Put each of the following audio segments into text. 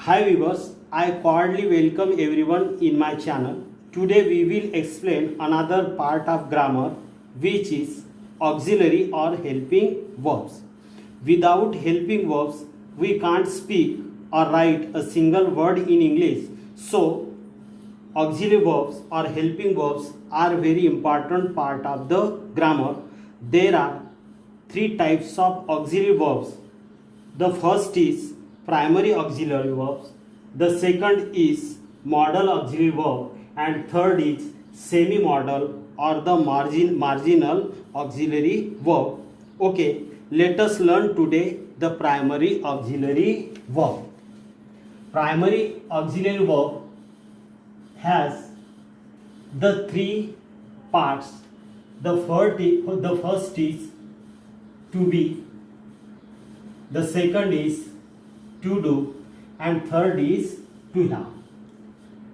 Hi viewers, I cordially welcome everyone in my channel. Today we will explain another part of grammar which is auxiliary or helping verbs. Without helping verbs, we can't speak or write a single word in English. So, auxiliary verbs or helping verbs are very important part of the grammar. There are three types of auxiliary verbs. The first is primary auxiliary verbs, the second is modal auxiliary verb, and third is semi-modal or the marginal auxiliary verb. Okay, let us learn today the primary auxiliary verb. Primary auxiliary verb has the three parts. The first is to be, the second is to do, and third is to have.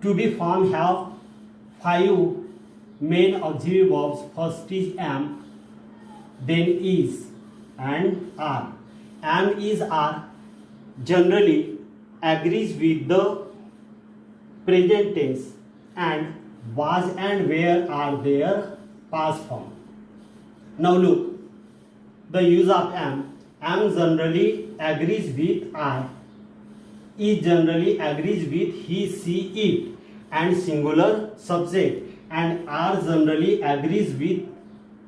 To be form have five main auxiliary verbs. First is am, then is and are. Am, is, are generally agrees with the present tense, and was and where are their past form. Now look, the use of am generally agrees with I, is generally agrees with he, she, it and singular subject, and are generally agrees with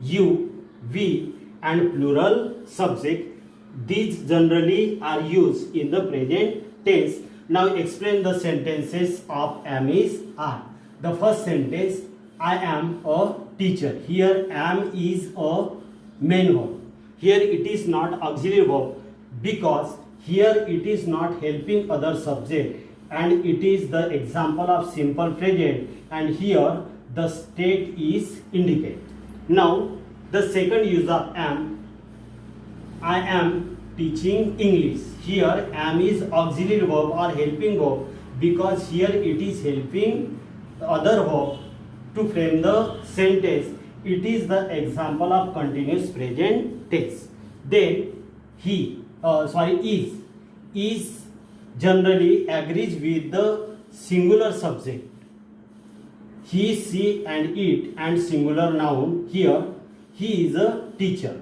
you, we and plural subject. These generally are used in the present tense. Now explain the sentences of am, is, are. The first sentence, I am a teacher. Here am is a main verb. Here it is not auxiliary verb because here it is not helping other subject, and it is the example of simple present, and here the state is indicated. Now the second use of am, I am teaching English. Here am is auxiliary verb or helping verb because here it is helping the other verb to frame the sentence. It is the example of continuous present tense. Then is generally agrees with the singular subject. He, she and it and singular noun. Here he is a teacher.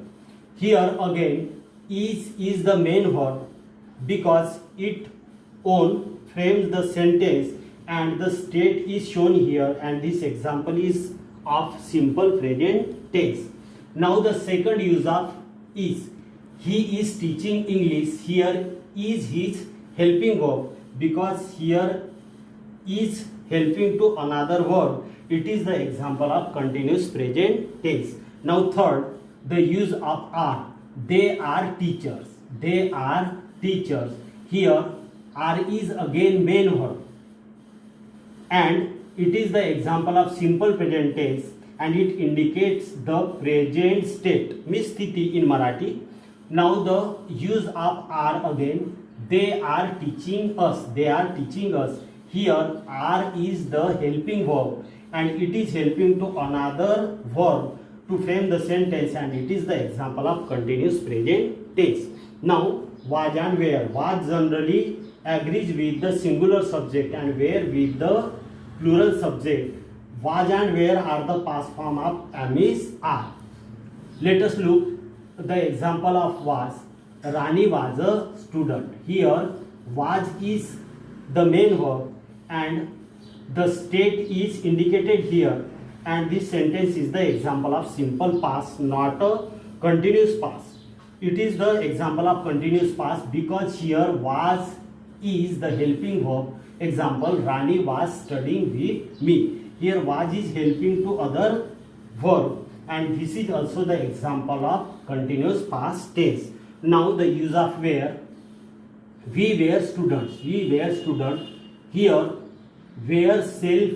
Here again is the main verb because it own frames the sentence, and the state is shown here, and this example is of simple present tense. Now the second use of is, he is teaching English. Here is his helping verb because here is helping to another verb. It is the example of continuous present tense. Now third, the use of are. They are teachers. They are teachers. Here are is again main verb, and it is the example of simple present tense, and it indicates the present state, sthiti in Marathi. Now the use of are again, they are teaching us. They are teaching us. Here are is the helping verb, and it is helping to another verb to frame the sentence, and it is the example of continuous present tense. Now was and where. Was generally agrees with the singular subject, and where with the plural subject. Was and where are the past form of am, is, are. Let us look the example of was. Rani was a student. Here was is the main verb, and the state is indicated here, and this sentence is the example of simple past, not a continuous past. It is the example of continuous past because here was is the helping verb. Example, Rani was studying with me. Here was is helping to other verb, and this is also the example of continuous past tense. Now the use of where. We were students. We were students. Here where self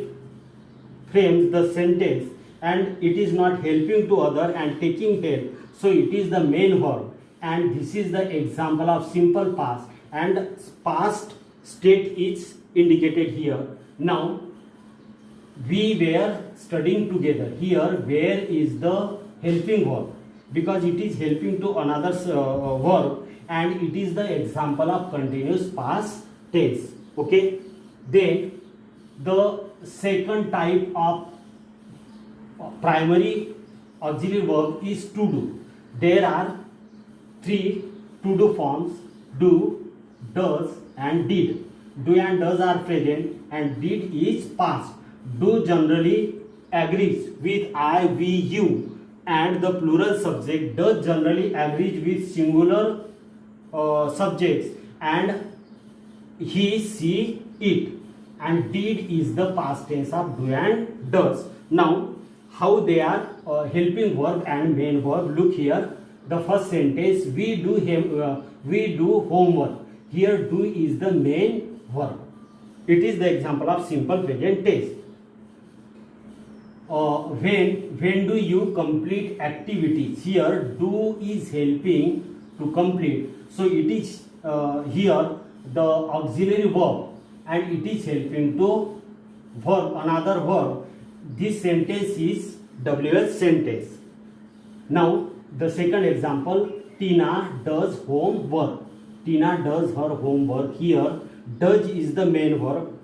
frames the sentence, and it is not helping to other and taking help, so it is the main verb, and this is the example of simple past, and past state is indicated here. Now we were studying together. Here where is the helping verb because it is helping to another verb, and it is the example of continuous past tense. Okay, then the second type of primary auxiliary verb is to do. There are three to do forms: do, does, and did. Do and does are present, and did is past. Do generally agrees with I, we, you, and the plural subject. Does generally agrees with singular subjects and he, she, it. And did is the past tense of do and does. Now, how they are helping verb and main verb? Look here. The first sentence: we do homework. Here, do is the main verb. It is the example of simple present tense. When do you complete activities? Here, do is helping to complete. So it is here the auxiliary verb, and it is helping to another verb. This sentence is WS sentence. Now the second example: Tina does homework. Tina does her homework. Here, does is the main verb,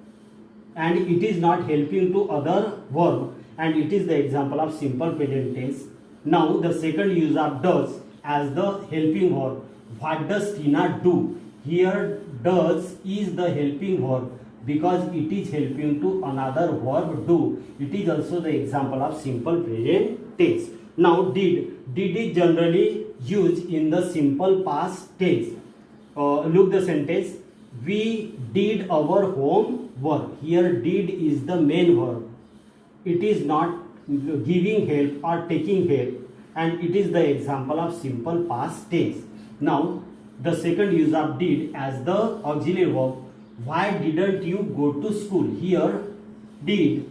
and it is not helping to other verb, and it is the example of simple present tense. Now the second use of does as the helping verb. What does Tina do? Here, does is the helping verb because it is helping to another verb do. It is also the example of simple present tense. Now did is generally used in the simple past tense. Look the sentence: we did our homework. Here, did is the main verb. It is not giving help or taking help, and it is the example of simple past tense. Now the second use of did as the auxiliary verb. Why didn't you go to school? Here, did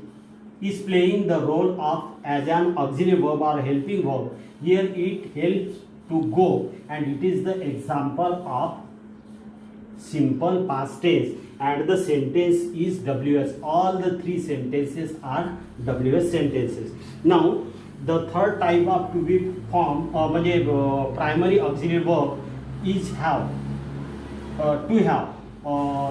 is playing the role of as an auxiliary verb or helping verb. Here it helps to go, and it is the example of simple past tense, and the sentence is WS. All the three sentences are WS sentences. Now the third type of to be form primary auxiliary verb is have. To have.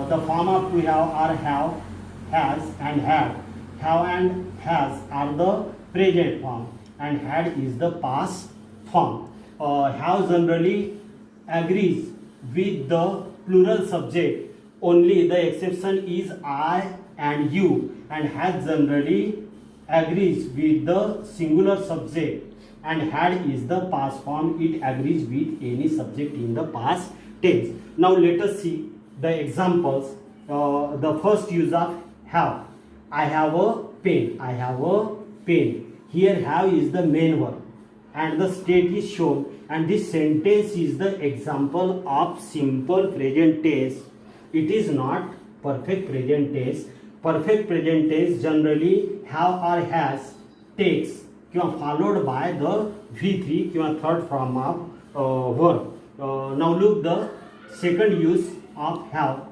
The form of to have are have, has, and had. Have and has are the present form, and had is the past form. Have generally agrees with the plural subject. Only the exception is I and you, and has generally agrees with the singular subject, and had is the past form. It agrees with any subject in the past tense. Now let us see the examples. The first use of have. I have a pen. I have a pen. Here, have is the main verb, and the state is shown, and this sentence is the example of simple present tense. It is not perfect present tense. Perfect present tense generally have or has takes followed by the V3 third form of verb. Now look the second use of have.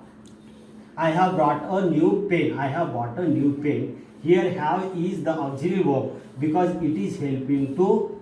I have brought a new pen. I have bought a new pen. Here, have is the auxiliary verb because it is helping to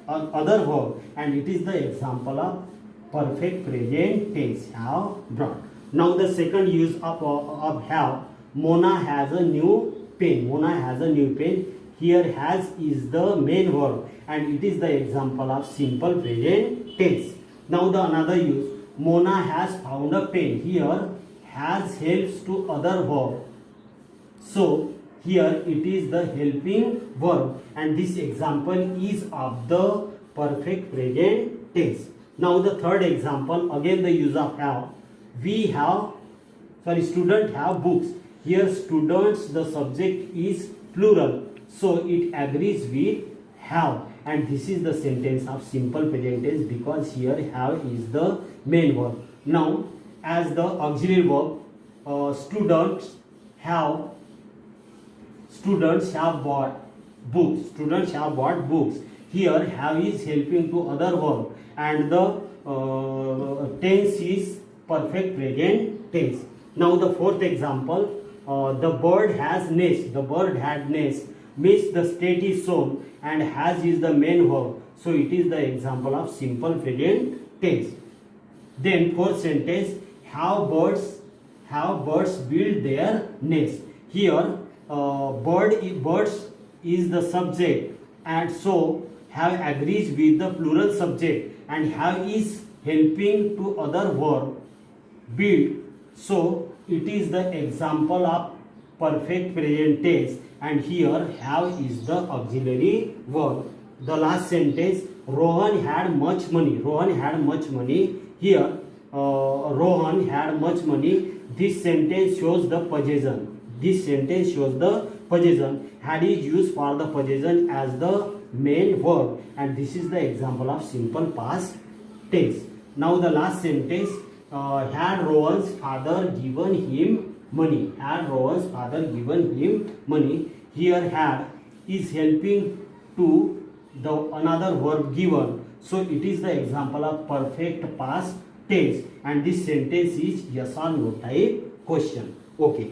other verb, and it is the example of perfect present tense. Have brought. Now the second use of have. Mona has a new pen. Mona has a new pen. Here, has is the main verb, and it is the example of simple present tense. Now the another use. Mona has found a pen. Here, has helps to other verb. So here it is the helping verb, and this example is of the perfect present tense. Now the third example, again the use of have. Students have books. Here, students, the subject is plural, so it agrees with have, and this is the sentence of simple present tense because here have is the main verb. Now as the auxiliary verb, students have bought books. Students have bought books. Here, have is helping to other verb, and the tense is perfect present tense. Now the fourth example, the bird has nest. The bird had nest. Means the state is shown, and has is the main verb. So it is the example of simple present tense. Then fourth sentence, have birds have birds built their nest. Here birds is the subject, and so have agrees with the plural subject, and have is helping to other verb build. So it is the example of perfect present tense, and here have is the auxiliary verb. The last sentence, Rohan had much money. Rohan had much money. Here Rohan had much money. This sentence shows the possession. This sentence shows the possession. Had is used for the possession as the main verb, and this is the example of simple past tense. Now the last sentence, had Rohan's father given him money. Had Rohan's father given him money. Here had is helping to the another verb given. So it is the example of perfect past tense, and this sentence is yes or no type question. Okay.